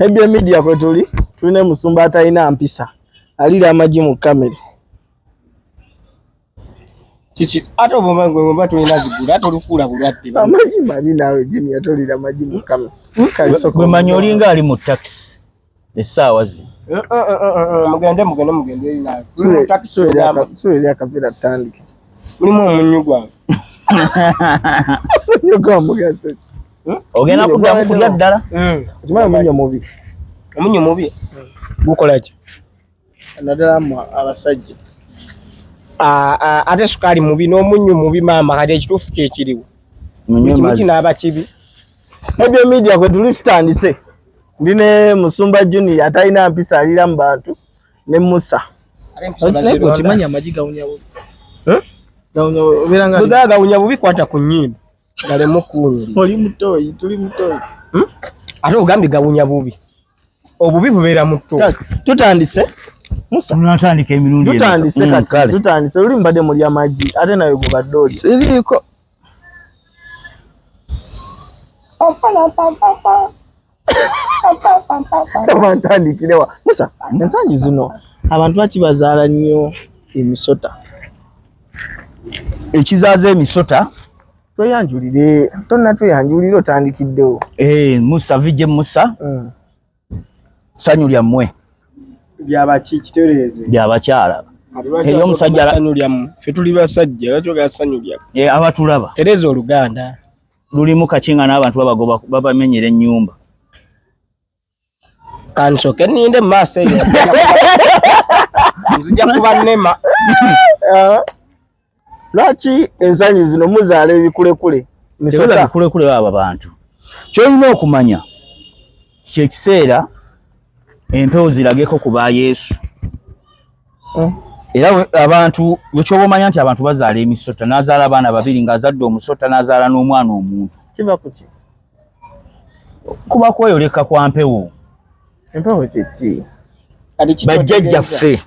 Ebyo media kwetuli tulina musumba atalina mpisa alira amaji mu kamera chichi ato bomba tulina zigula ato lufula bulwadde amaji mali nawe jini yatolira amaji mu kamera gwe manyolinga ali mu taxi esaawa zi mugende ina suwe akapira tandike mulimu omunyu gwange yuko mugaso ogenda kuddamu kulya ddala okimanyi omunyu mubi gukola ki nadalamu abasajja ate sukali mubi n'omunyu mubi maama kati ekituufu kyekiriwo kinaaba kibi ebyo media kwe tuli tutandise ndine musumba juni atalina mpisa alira mu bantu ne Musa okimanyi amaji gawunya bubi kwata ku nnyindo galemu kuwunya oli mutoyi tuli mutoyi ate ogambye gawunya bubi obubi bubeera mu tto tutandise Musa tunatandika emirundi tutandise kati tutandise uli mbadde muri amaji ate nawe gubadde oli siriko amantandikirewa Musa ensangi zino abantu bakibazaala nnyo emisota ekizaaza emisota tweyanjulire tonna tweyanjulire otandikiddewo Musa vije Musa sanyu lyammwe byabaki kitereeze byabakyala eri omusajja sanyu lyammwe ffe tuli basajja lwaki ogala sanyu lyammwe abatulaba tereza oluganda lulimu kakinga n'abantu babagoba babamenyera ennyumba kansoke ninde mu maaso eyo nzija kuba nnema lwaki ensanyi zino muzaala ebikulekule misota bikulekule baba bantu kyolina okumanya kyekiseera empewo zirageko ku ba Yesu era abantu wekyoba omanya nti abantu bazaala emisota n'azaala abaana babiri ng'azadde omusota n'azaala n'omwana omuntu kiva kuki kuba kweyoleka kwa mpewo empewo kyeki bajjajjaffe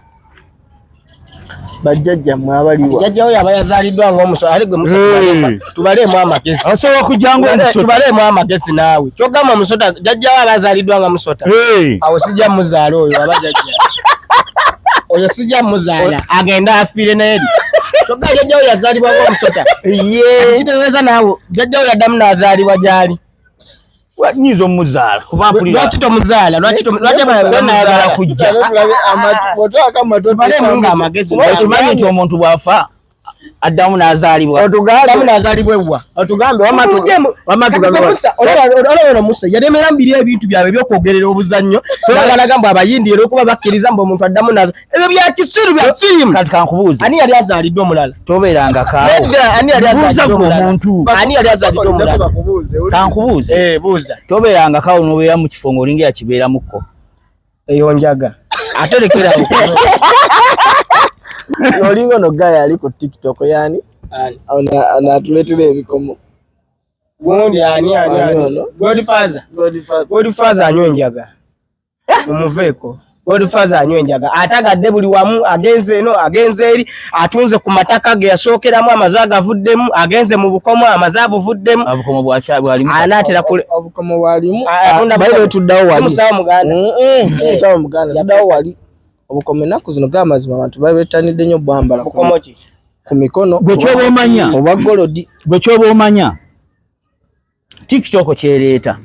bajjajja mwe abaliwa jjajjawo yaba yazaaliddwa ng'omusota ate gwe Musa tubaleemu amagezi osobola okujjangu omusota tubaleemu amagezi naawe kyogamba omusota jjajjawo aba yazaaliddwa nga musota awo sijja muzaala oyo aba jjajja oyo sijja muzaala agenda afiire n'eri kyogga jjajjawo yazaalibwa ng'omusota kitegeeza naawe jjajjawo yaddamu n'azaalibwa gy'ali nyiza omuzaala kuba mpulira lwaki tomuzaala lwaki tomuzaala kujja tubaleemu ng'amagezi okimanyi nti omuntu bw'afa addamu n'azaalibwa addamu n'azaalibwa ewa otugambe olabona Musa yalemera mbiri ebintu byabwe ebyokwogerera obuzannyo nagalaga mbu abayindi era okuba bakkiriza mbu omuntu addamu n'aza ebyo bya kisiru bya firimu kati kankubuuza ani yali azaaliddwa omulala tobeeranga kaawo ani yali azaaliddwa omuntu ani yali azaaliddwa omulala kankubuuze buuza tobeeranga kaawo n'obeera mu kifo ng'olinga yakibeeramukko eyo njaga ate lekerawo olinga ono gaya ali ku TikTok yani anatuletera ebikomo gundi ani Godfather anywa enjaga mumuveeko Godfather anywa enjaga atagadde buli wamu agenze eno agenze eri atunze ku mataka ge yasookeramu amazaaga avuddemu agenze mu bukomo amazaabu vuddemu obukomo bwalimu anatera kule obukomo bwalimu bayiro tuddawo wali musawo muganda tuddawo wali obukomo ennaku zino g'amazima abantu babeetanidde nnyo bwambala ku mikono gwe kyoba omanya oba golodi gwe kyoba omanya TikTok kyereeta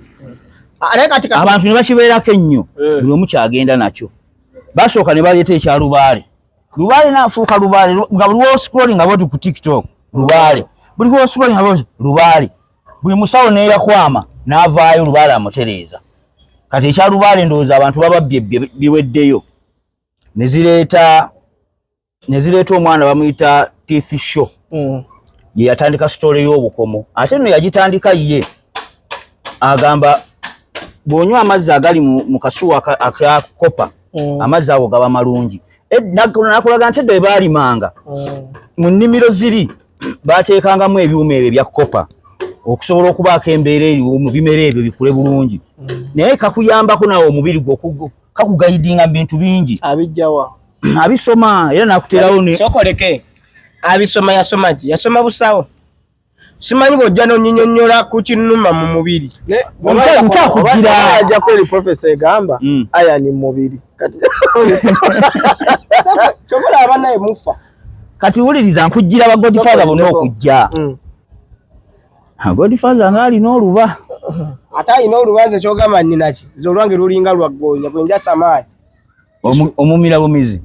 abantu ne bakibeerako ennyo buli omu kyagenda nakyo basooka ne baleeta ekya lubaale n'afuuka lubaale nga buli woscrolling bwoti ku TikTok lubaale buli woscrolling bwoti lubaale buli musawo neeyakwama n'avaayo lubaale amutereeza kati ekya lubaale ndowooza abantu baba biweddeyo ne zireeta omwana bamuyita TV show ye yatandika story y'obukomo ate nno yagitandika ye agamba bw'onywa amazzi agali mu kasuwa akakopa amazzi ago gaba malungi nakulaga nti edda bwe baalimanga mu nnimiro ziri baateekangamu ebyuma ebyo ebya kopa okusobola okubaako embeera eriwo mu bimera ebyo bikule bulungi naye kakuyambako nawe omubiri gwo kakugayidinga mu bintu bingi abijjawa abisoma era nakuterawo sokoleke abisoma yasoma ki yasoma busawo simanyi bojja nonyinyonnyola ku kinuma mu mubiri ntakugira ajja kweri profesa egamba aya ni mubiri kati chokola abanaye mufa kati wuliriza nkugira ba Godfather bonna okujja Godfather ng'alina oluba ate alina olubanza kyogamba nnyinaki zolwange lulinga lwaggonya bwenja samaani omumira bumizi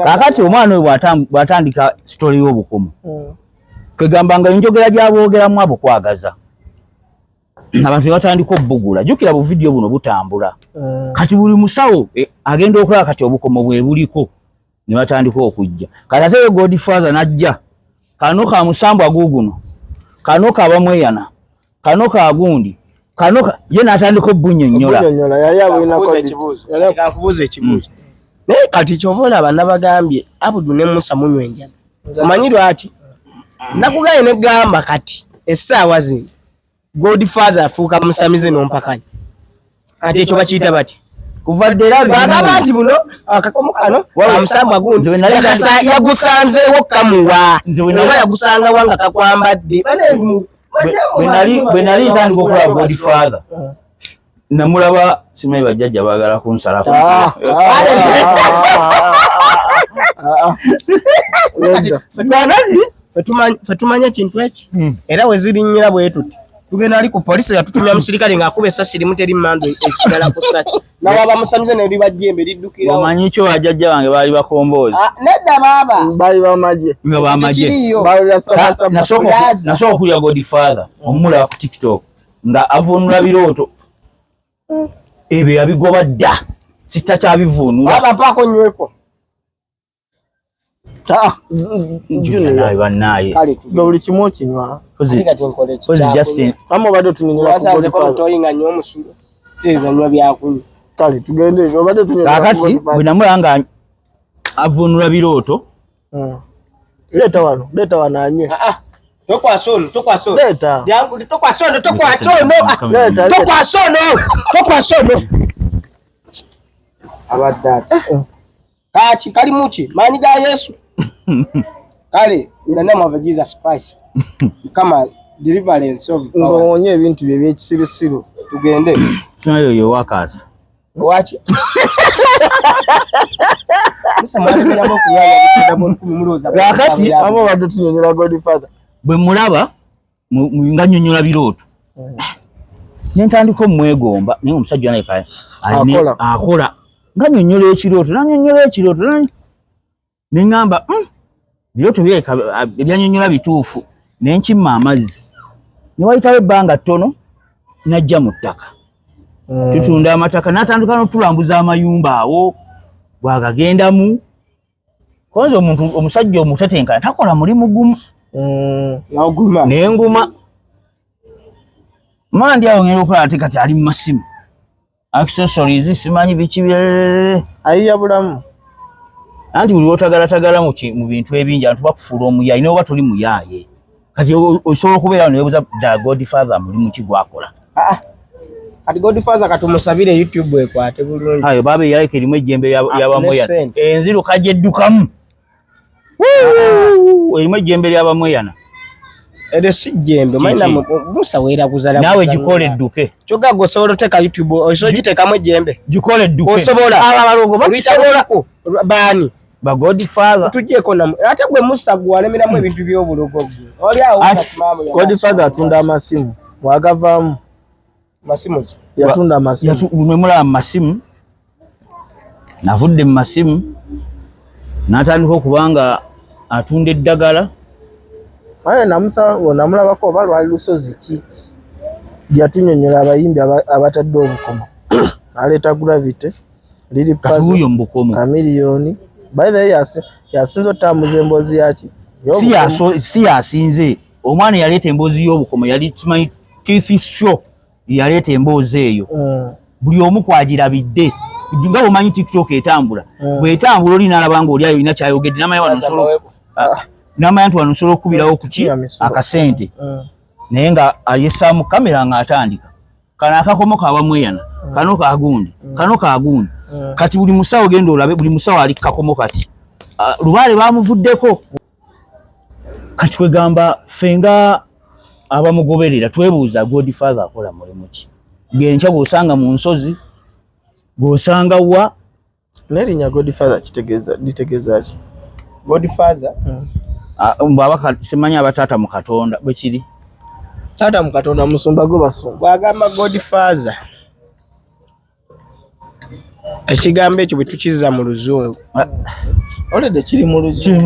kakati omwana oyo bw'atandika sitori y'obukomo kwegamba nga enjogera gy'aboogeramu abo kwagaza abantu batandika obbugula jjukira buvidiyo buno butambula kati buli musawo agenda okulaba kati obukomo bwe buliko ne batandika okujja kati ate Godfather n'ajja kano ka musambwa guguno kano ka bamweyana kano ka gundi kano ye n'atandika obbunnyonnyola kakubuuza ekibuuzo naye kati kyova olaba nabagambye Abudu ne Musa munywa enjaga omanyi lwaki nakuganye ne gamba kati essaawa zino Godfather afuuka musamize n'ompakanya ate ekyo bakiyita bati kuva ddera bagamba nti buno akakomo kano amusambwa gundi yagusanzeewo kamuwa oba yagusanga wanga kakwambadde bwe nali ntandika okulaba Godfather namulaba simanyi bajjajja baagala kunsalako fe tumanya kintu eki era we zirinnyira bwe tuti tugenda ali ku polisi yatutumya musirikale ng'akuba essasi limu teri mmando ekisigala ku ssaki nawaba musamize ne libajjembe liddukira omanyi kyo bajjajja bange baali bakomboozi nedda baaba baali bamagye nga bamagye nasooka okulya Godfather omulaba ku TikTok nga avunula birooto ebyo yabigoba dda sitakyabivuunula baba mpaako nyweko naye bannaye buli kimu okinywa kozi Justin ama obadde otunyonyera ku Godfather toyinga nnyo omusulo kyezanywa byakunywa kale tugende obadde otunyonyera kakati bwe namulaba nga avunula birooto leeta wano anywe tokwasono leeta abadde kaki kali muki maanyi ga Yesu kale in the name of Jesus Christ kama deliverance of ng'onye ebintu bye by'ekisirusiru tugende sinayo yo wakaasa wachi kakati ama obadde otunyonyera Godfather bwe mulaba nga nnyonnyola birooto nentandika omwegomba naye omusajja naye akola nga nnyonnyola ekirooto neŋŋamba birooto ebyannyonnyola bituufu nenkimma amazzi ne wayitawo ebbanga ttono najja mu ttaka tutunda amataka n'atandika n'otulambuza amayumba awo bwagagendamu konza omusajja omutatenkana takola mulimu gumu n'enguma mandi awo ngenda okulaba ate kati ali mu masimu accessories simanyi biki ayiya bulamu anti buli lwotagalatagala mu bintu ebingi abantu bakufuula omuyayi naye oba toli muyaaye kati osobola okubeera newebuza dda Godfather mulimu ki gwakola kati Godfather katumusabire YouTube ekwate bulungi ayo baba yaleka erimu ejjembe ly'abamweyana enziru kageddukamu erimu ejjembe ly'abamweyana ere si jjembe maina Musa weera kuzala nawe gikole edduke kyoga go osobola oteka YouTube osobola gitekamu ejjembe gikole edduke osobola abalongo bakisobola baani ba Godfather tujjeko na ate gwe Musa gwalemeramu ebintu by'obulogo oli awo Godfather atunda amasimu wagavaamu masimu yatunda amasimu mulaba masimu navudde mu masimu n'atandika okubanga atunda eddagala aye namulabako oba lwali lusozi ki gyatunyonyola abayimbi abatadde obukomo aleeta Gravity liri katuuyo mu bukomo kamiliyoni by the way yasinze otambuza emboozi yaki si yasinze omwana yaleeta emboozi y'obukomo yali kimanyi TV show yaleeta emboozi eyo buli omu kwagirabidde nga bwomanyi TikTok etambula bwetambula oli nalaba nga oli ayo olina kyayogedde namanya nti wano osobola okukubirawo kuki akasente naye nga ayesaamu kamera ng'atandika kano akakomo kabamweyana kano kagundi kati buli musawo genda olabe buli musawo ali kakomo kati lubaale bamuvuddeko kati kwegamba fenga abamugoberera twebuuza Godfather akola mulimu ki gencha bw'osanga mu nsozi bw'osanga wa nerinya Godfather litegeeza ki Godfather mbabaka simanya abatata mu Katonda bwe kiri tata mu Katonda musumba go basumba bwagamba Godfather ekigambo ekyo bwe tukiza mu Luzungu olede kiri mu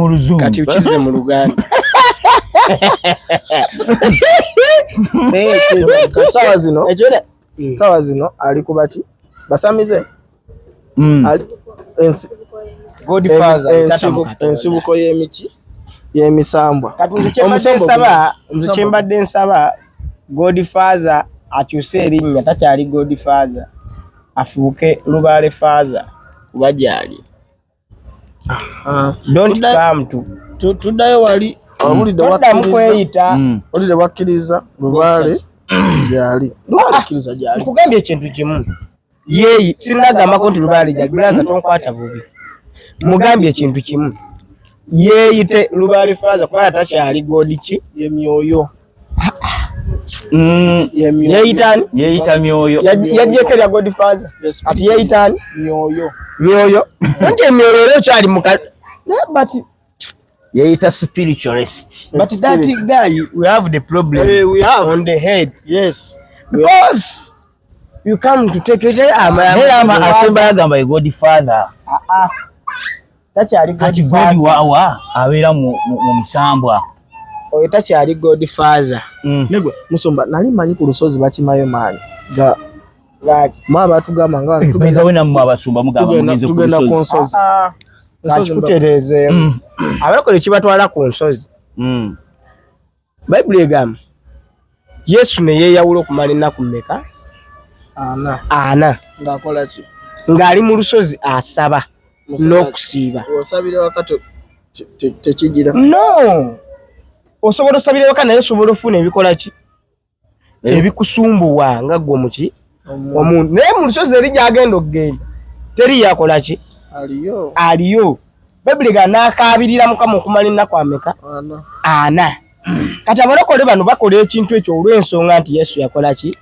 Luzungu kati ukize mu Luganda sawa zino ali kubaki basamize Godfather ensibuko y'emiki y'emisambwa kati nze kyembadde nsaba Godfather akyuse erinnya takyali Godfather afuuke Lubaale Father kuba gyali don't come to tuddayo wali olide wakkiriza Lubaale gyali nkugambye ekintu kimu yeeyi sinagambako nti Lubaale gyali bulaza tonkwata bubi mugambye ekintu kimu yeeyite Lubaale Father kuba takyali godi ki yemyoyo yeeyita myoyo yajjeko erya Godfather ati yeeyitani myoyo nti emyoyo era okyali but yeeyita spiritualist but that guy we have the problem we have on the head yes because you come to take it asemba yagamba Godfather takyali kati godi wawa abeera mu musambwa oyo takyali Godfather negwe musumba nali manyi ku lusozi bakimayo maanyi mwa batugamba nga tugenda nammwe abasumba mugamba mugenze ku nsozi nakikutereezeemu abalokole kibatwala ku nsozi Bayibuli egamba Yesu ne yeeyawula okumala ennaku mmeka 4 ng'akola ki ng'ali mu lusozi asaba n'okusiiba osabire wakati tekigira no osobola osabira waka naye osobola ofuna ebikola ki ebikusumbuwa nga gwe muki omuntu naye mu lusozi eri gyagenda okugenda teri yakola ki aliyo Bayibuli n'akaabirira Mukama okumala ennaku ameka 4 kati abalokole bano bakola ekintu ekyo olw'ensonga nti Yesu yakola ki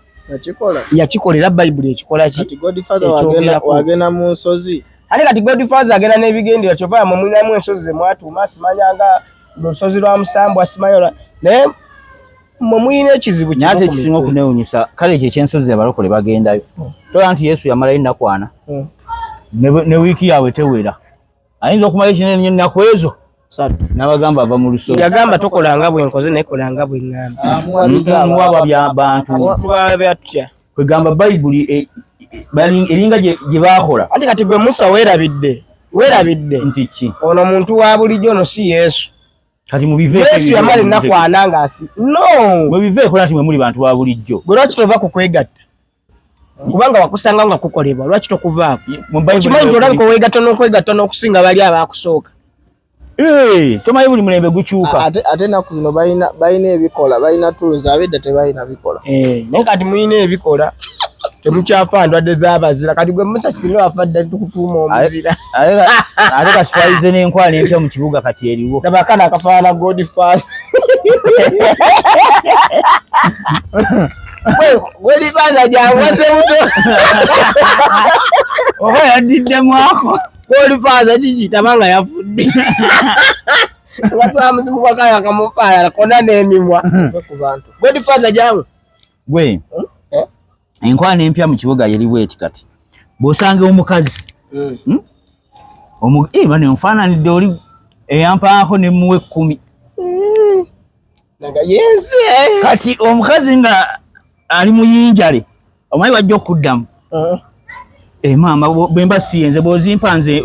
yakikolera Bayibuli ekikola ki wagenda mu nsozi ate kati Godfather agenda n'ebigendera kyova yamumuliramu ensozi zemwatuuma simanyanga lusozi lwa musambwa simanyola naye mumuyina ekizibu nate ekisinga okunewunyisa kale ekyo ekyensozi abalokole bagendayo tola nti Yesu yamalayo ennaku 4 ne wiiki yaabwe tewera ayinza okumala ekinene ennaku ezo n'abagamba ava mu lusozi yagamba tokolanga bwenkoze naye kolanga bweŋŋamba muwaba by'abantu byatutya kwegamba Bayibuli eringa gye baakola anti kati gwe Musa weerabidde nti ki ono omuntu wa bulijjo ono si Yesu kati mubiveeko Yesu yamala ennaku 4 ng'asi no mubiveeko nati mwe muli bantu ba bulijjo gwe lwaki tova ku kwegatta kubanga wakusanga nga kukolebwa lwaki tokuvaako okimanyi nti olabika oweegatta n'okwegatta n'okusinga bali abakusooka tomanyi buli mulembe gukyuka ate ennaku zino balina ebikola balina tools abedda tebalina bikola naye kati muyina ebikola temukyafa ndwadde z'abazira kati gwe Musa singa wafa ddala tukutuuma omuzira ate kati twalize n'enkwala empya mu kibuga kati eriwo nabakana akafaana Godfather Godfather gyawase buto oba yaddiddemu ako Godfather kiki tabanga yafudde nga twamusimuka kaya kamupaala kona n'emimwa ku bantu Godfather gyamu gwe enkwala empya mu kibuga yeriwo eti kati bw'osanga omukazi bane onfaananidde oli eyampaako ne muwe 10 naga yense kati omukazi nga ali muyinjale omanyi wajja okuddamu maama bwemba siyenze bw'ozimpanze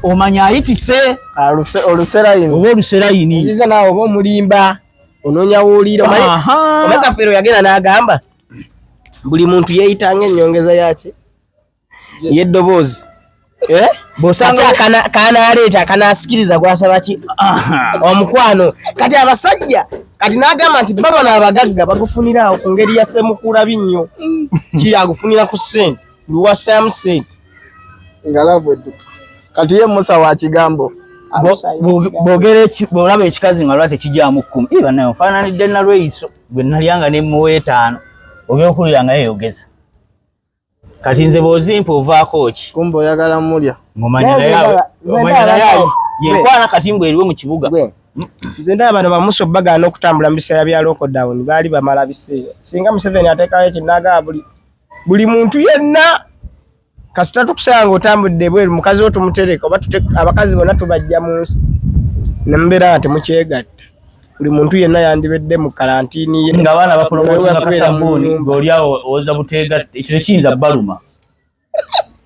omanya ayitise oluserayini oba oluserayini iza naawe oba omulimba onoonya wooliira omanyi kafeero yagenda n'agamba buli muntu yeeyitanga ennyongeza yaki y'eddoboozi bw'osanga kanaaleeta akanaasikiriza gwasaba ki omukwano kati abasajja kati n'agamba nti babano abagagga bagufunira awo ku ngeri ya ssemukulabi nnyo ki agufunira ku ssente luwasamu ssente nga laavu edduka kati ye Musa wa kigambo bw'olaba ekikazi nga lwate kijjamu 10 iba nayo nfaananidde na lweyiso gwe nalyanga ne muwe 5 ogyokulira nga yeeyogeza kati nze bw'ozimpa ovaako ki kumbe oyagala mulya ng'omanya naye yenkwana kati mbw eriwe mu kibuga nze ndaba bano bamuso bagaana okutambula mu biseera bya lockdown baali bamala biseera singa Museveni ateekayo ekinnaga buli muntu yenna kasita tukusanga otambudde bweru mukazi wo tumutereka oba abakazi bonna tubajja mu nsi nembeera nga temukyegatta buli muntu yenna yandibedde mu kalantiini ye nga abaana bapromotinga kasabuuni ng'oliawo owoza buteegatta ekyo tekiyinza baluma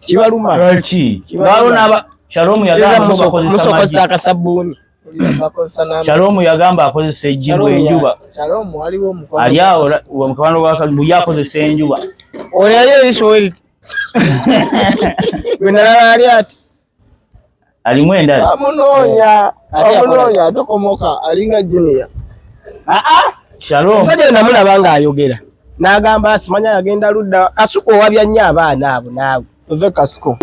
kibaluma ki ngaalo n'aba Shalom yagamba musokozesa akasabuuni Shalom yagamba akozesa ejjibwa enjuba Shalom waliwo mukono ali awo mukabano gw'akazi akozesa enjuba oyo yali ebisoweriti bwenalaba ali ati alimu endala amunoonya tokomoka alinga junior Shalom omusajja we namulaba ng'ayogera n'agamba asimanya yagenda ludda kasuku owabya nnyo abaana abo naawe ove kasuku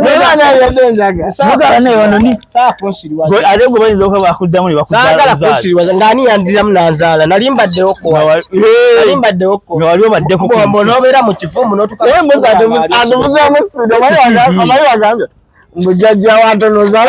ate gwe bayinza okuba bakuddamu ne saagala kunsiriwaza ng'ani yandiramu nanzaala nali mbaddewo nga wali obaddeko n'obeera mu kifumu n'otukaatuvuzamu spidi amayi wagambye mbujjajja wantonoza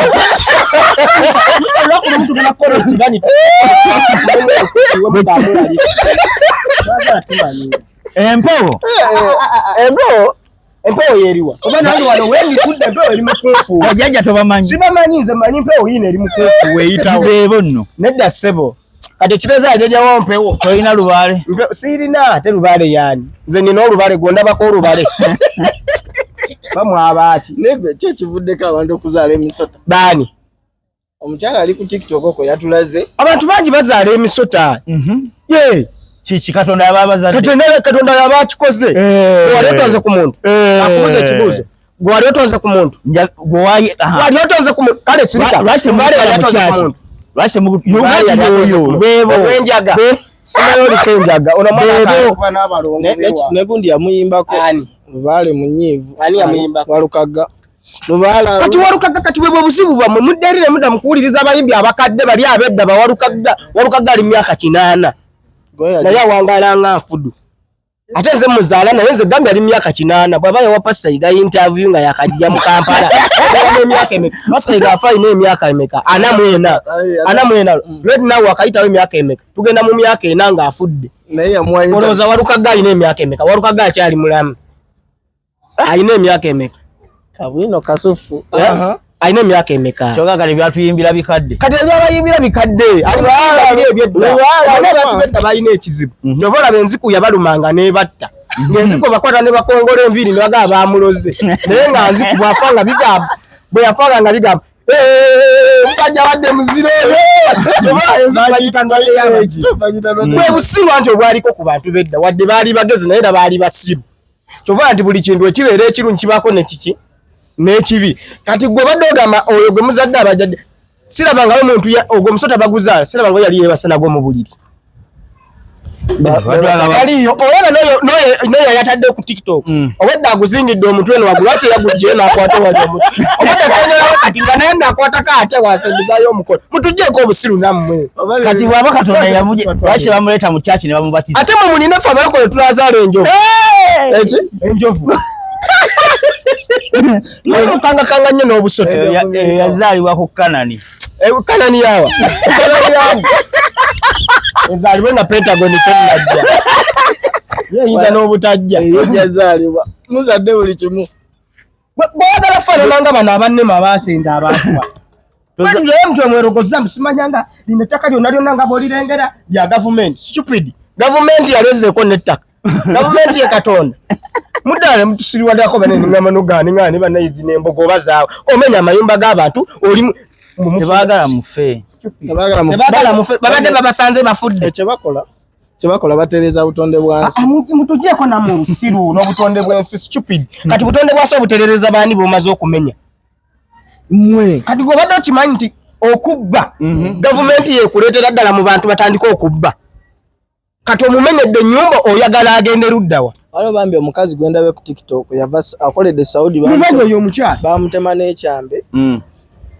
empewo yeriwa oba nange wano wenditudde empewo eri mukufu bajjajja tobamanyi sibamanyi nze manyi empewo yino eri mukufu weyitawo beebo nno nedda ssebo kati ekireza ajajawo mpewo tolina lubaale siirina ate lubaale yaani nze nina olubale gwondabako olubale bamwabaaki negwe ki ekivuddeko abantu okuzaala emisota baani omukyala ali ku TikTok okwo yatulaze abantu bangi bazaala emisota ye kiki katonda yababazadde katonda yabakikoze wali otonze ku muntu akubuza ekibuuzo gwe wali otonze ku muntu wali otonze ku muntu kale sirika lwaki enjaga simayo oliko enjaga negundi yamuyimbako lubaale munyiivu ani yamuyimbako walukaga kati walukaga kati bwe buzibu bwamwe mudderire mudda mukuwuliriza abayimbi abakadde bali abedda walukaga ali myaka 8 naye awangaala nga nfudu ate nze muzaala naye nze gambye ali myaka 8 bw'aba yawa Pasaiga interview nga yakajja mu Kampala n'emyaka emeka Pasaiga afayina emyaka emeka 44 lweti nawe wakayitawo emyaka emeka tugenda mu myaka 4 nga afudde naye yamwayita olowooza walukaga alina emyaka emeka walukaga akyali mulamu alina emyaka emeka kabwino kasufu alina emyaka emeka kyokka kati byatuyimbira bikadde kati ebyabayimbira bikadde abantu balina ekizibu kyova olaba enziku yabalumanga n'ebatta ng'enziku bakwata ne bakongola enviiri ne bagaba baamuloze naye nga nziku bwafanga bigamba bwe yafanga nga bigamba musajja wadde muziro bwe busiru anti obwaliko ku bantu bedda wadde baali bagezi naye era baali basiru kyova nti buli kintu ekibeera ekirungi kibaako ne kiki n'ekibi kati gwe badde ogamba oyo gwe muzadde abajjadde sirabangayo muntu ogwo omusota baguzaala sirabangayo yali yeebase nagwo mu buliri aliyo oyola noyo yatadde ku TikTok obadde aguzingidde omutwe eno wagulu lwaki yagujjeo n'akwata wali omutwe obadde kanyolawo kati nga naye ndaakwatako ate wasengezayo omukono mutugjeeko obusiru nammwe kati bwaba katonda lwaki bamuleeta mu kyaki ne bamubatiza ate mwe mulina ffe abalokole tulazaala enjovu enjovu mukangakanga nnyo n'obusoto yazaalibwa ku Kanani Kanani yawa ezaalibwe nga Pentagon kyennajja yeyinza n'obutajja yazaalibwa muzadde buli kimu gwagala faanananga bano abannema abaasenda abantu naye mutwe mwerogoza musimanyanga lino ettaka lyonna lyonna nga bw'olirengera lya gavumenti stupid gavumenti yalezeko n'ettaka gavumenti ye Katonda muddala mutusiriwaddako baneningama nogaaningani banayizi n'embogo oba zaawe omenya amayumba g'abantu oli tebaagala mufe babadde babasanze bafudde kyebakola batereza butonde bwansi mutugyeko namwe olusiru n'obutonde bw'ensi stupid kati butonde bwansi obuterereza baani bw'omaze okumenya mwe kati gw'obadde okimanyi nti okubba gavumenti yekuleetera ddala mu bantu batandika okubba kati omumenyedde ennyumba oyagala agende luddawa waliwo bambi omukazi gwendabe ku TikTok yava akoledde Saudi mubago oyo omukyala bamutema n'ekyambe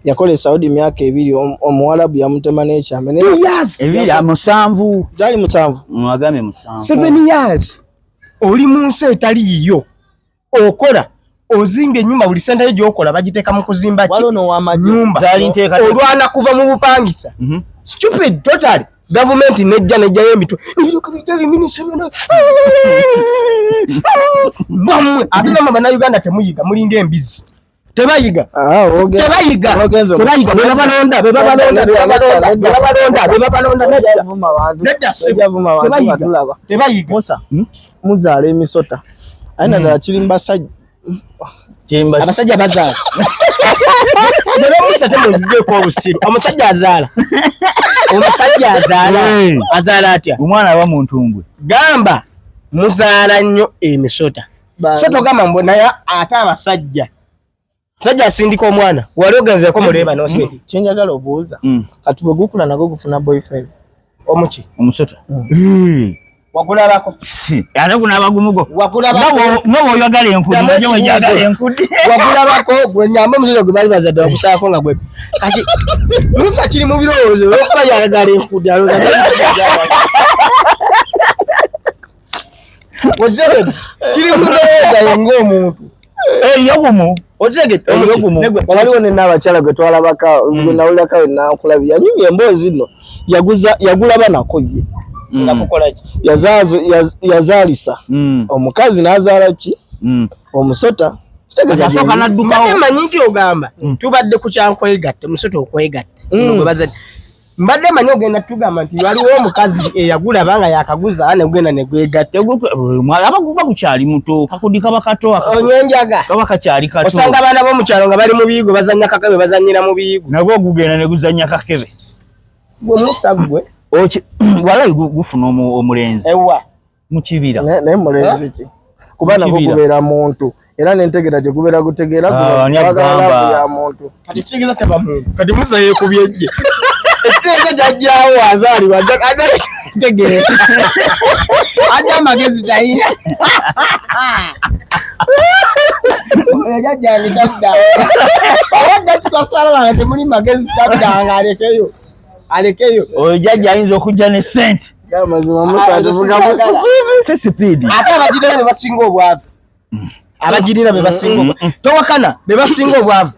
yakola Saudi myaka 2 omuwalabu yamutema n'ekyama 2 years ebiri amusanvu jali musanvu mwagame musanvu 7 years oli mu nsi etali yiyo okola ozinga ennyumba buli sente gy'okola bagiteeka mu kuzimba nyumba olwana kuva mu bupangisa stupid totally government nejjayo emitwe ate namwe bannayuganda temuyiga mulinga embizi tebayiga muzaala emisota aye naddala kiri mbasajja abasajja bazaala nebamusa temuzijeko obusiru omusajja azaala atya omwana aba mu ntumbwe gamba muzaala nnyo emisota so togamba mbu naye ate abasajja sajja asindika omwana wali ogenzeko muleba nose kyenjagala obuuza kati bwe gukula nago gufuna boyfriend omuki omusota wakulabako ate kunaba gumugo noba oyagala enkudi najo wejagala enkudi wakulabako gwe nyamba omusota gwe bali bazadde bakusaako nga gwe kati musa kiri mu birowoozo olwokuba yayagala enkudi ozegede kiri mu birowoozo ng'omuntu yogumu otegete waliwo nina abakyala gwe twalabaka gwe nawulirako nakulabye yanyumya emboozi nno yagulaba nako ye yazaalisa omukazi n'azaala ki omusota manyi nti ogamba tubadde ku kyankwegatte musota okwegatta mbadde manyi ogenda tugamba nti waliwo omukazi eyagulaba nga yakaguza negenda negwegatta abaguba kukyali muto kakudi kaba kato onyenjaga kaba kakyali kato osanga abaana b'omukyalo nga bali mu biyigo bazannya kakebe bazannyira mu biyigo nagwo ogugenda ne guzannya kakebe gwe musa gwe walayi gufuna omulenzi ewa mu kibira naye mulenzi ki kuba nagwo gubeera muntu era n'entegeera gye gubeera gutegeera ya muntu kati kigeza taba muntu kati musa yeekubyejje etteeka jajjaawo azaalibwa tegeera adde amagezi tayina jajjange taddanga awadde tutasala nga temuli magezi taddanga alekeyo oyo jajja ayinza okujja ne sente mazima musaatuvuga sipiidi ate abagirira be basinga obwavu abagirira be basinga towakana be basinga obwavu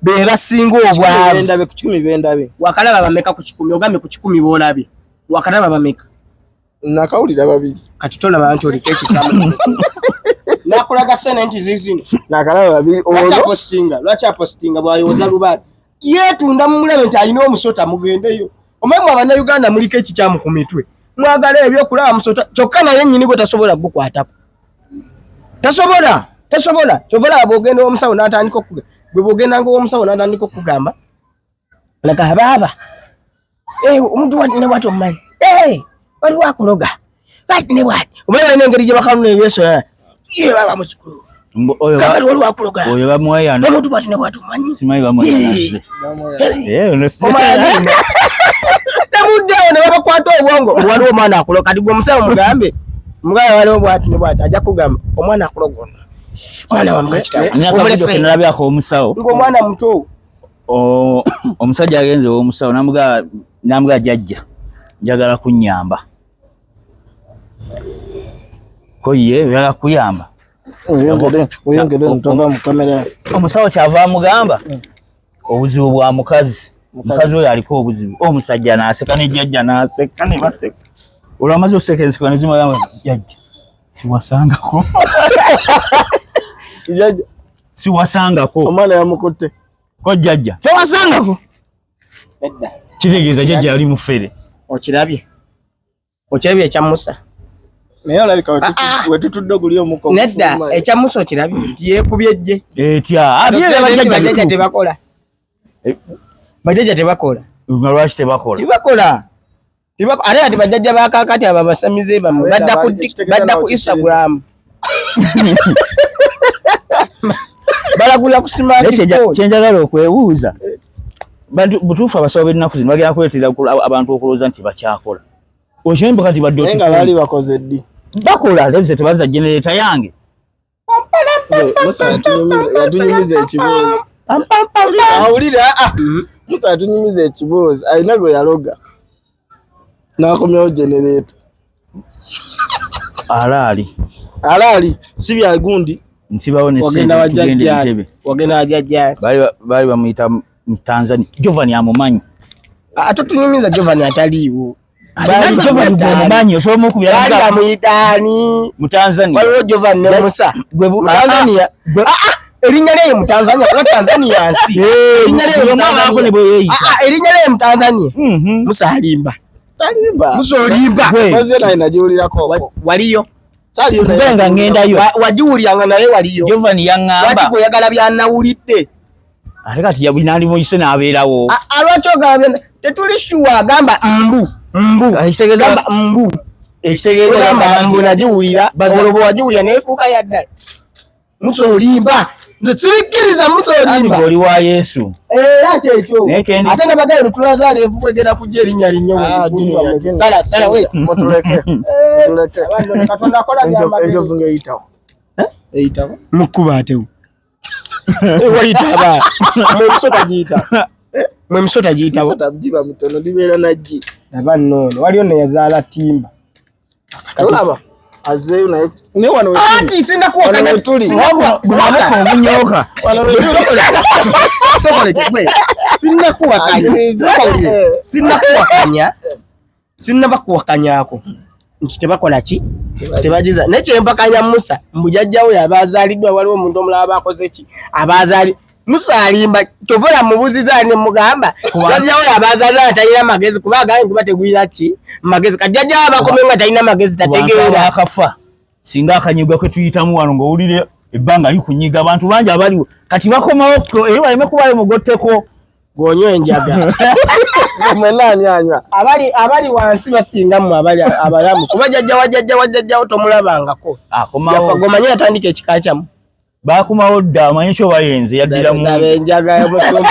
be basinga obwavu bendabe wakalaba bameka ku 10 ogambe ku 10 boolabye wakalaba bameka nakawulira babiri kati tolaba nti oliko ekikamu nakulaga sente zizino nakalaba babiri lwaki apostinga bwayoza lubaale yeetunda mumulebe nti alina omusota mugendeyo omwemu abannayuganda muliko ekikyamu ku mitwe mwagala ebyokulaba musota kyokka naye nnyini gwe tasobola gukwatako tasobola kyovala bwogenda omusawo n'atandika okugamba bwe bwogendanga omusawo n'atandika okugamba laga baaba omuntu wati ne bwati omumanyi waliwo akuloga bati ne bwati omanyi balina engeri gye bakaluna eyeso ye baba mukikulu kabali waliwo akuloga oyo bamweyana omuntu bwati ne bwati omumanyi simanyi bamweyanaze temuddewo ne babakwata obwongo waliwo omwana akuloga kati gwe omusawo mugambe mugaya waliwo bwati ne bwati ajja kugamba omwana akuloga mwana wamukitaalabyako omusawo ng'omwana muto omusajja agenze omusawo namugaa jajja njagala kunyamba koye oyagala kuyamba oyongere ntova mu kamera omusawo kyava amugamba obuzibu bwa mukazi oyo aliko obuzibu omusajja n'aseka ne jjajja n'aseka ne baseka olwamaze oseka enseko ne zimugamba jjajja siwasangako jjajja siwasangako omwana yamukutte ko jjajja tewasangako kitegeeza jjajja yali mufere okirabye ekya Musa naye olabika wetutudde guli omuko nedda ekya Musa okirabye nti yeekubyejje etya bajjajja tebakola bajjajja tebakola nga lwaki tebakola ate ati bajjajja bakakati abo basamize bamwe badda ku Instagram balagula ku smartphone kyenjagala okwebuuza butuufu abasawo b'ennaku zino bagenda kuleetera abantu okulowooza nti bakyakola okimembe kati badde nga baali bakoze ddi bakola ate tebaza genereeta yange Musa yatunyumiza ekibuuzo awulira Musa tunyumiza ekiboozi alina gwe yaloga n'akomyawo generator alaali si bya gundi nsibawo ne wagenda wajjajja bali bamuyita mu Tanzania Giovanni amumanyi atotunyumiza Giovanni ataliiwo bali Giovanni bumumanyi osobola okubira bali bamuyitaani mu Tanzania waliwo Giovanni ne Musa mu Tanzania erinnya lye mu Tanzania kuba Tanzania nsi erinnya lye mu Tanzania Musa alimba Musa olimba maze naye nagiwulirako waliyo benga ngendayo wajiwuliranga naye waliyo Giovanni yaŋŋamba lwaki goyagala byanawulidde ate kati yabinali mu iso n'abeerawo lwaki ogamba tetuli shuwa agamba mbu gamba mbu ekitegeeza mbu nagiwulira olobo wagiwulira neefuuka yaddala Musa olimba nze sibikkiriza Musa olimba oli wa Yesu era kyekyo ate nabagale lutulazaala envubu egenda kujja erinnya linnyo sala we Katonda akola enjovu ng'eyitawo mukuba atewo wayita mwe misota giyitawo tabujiba mutono libeera najji aba nnono waliyo neyazaala timba katolaba azeeyo naye ne wano anti sinnakuwakanya obunyoka sinnabakuwakanyako nti tebakola ki tebagiza nekyempakanya Musa mbujajjawo yabazaaliddwa waliwo omuntu omulala bakoze ki abazaali Musa alimba tovola mubuziza ne mugamba jajjawo yabazaalira atalina magezi kuba agange kuba tegwira ki magezi kajjajjawo abakomenga talina magezi tategeera akafa singa akanyigwa kwe tuyitamu wano ng'owulire ebbanga likunyiga abantu bangi abaliwo kati bakomawo eri baleme kubayo mugotteko gonyo enjaga mwenanyanya abali wansi basingamu abalamu kuba jajjawo tomulabangako yafa gomanye yatandika ekika kyamu bakumawo dda amanyi kyo bayenze yaddiramu enjaga y'omusumbu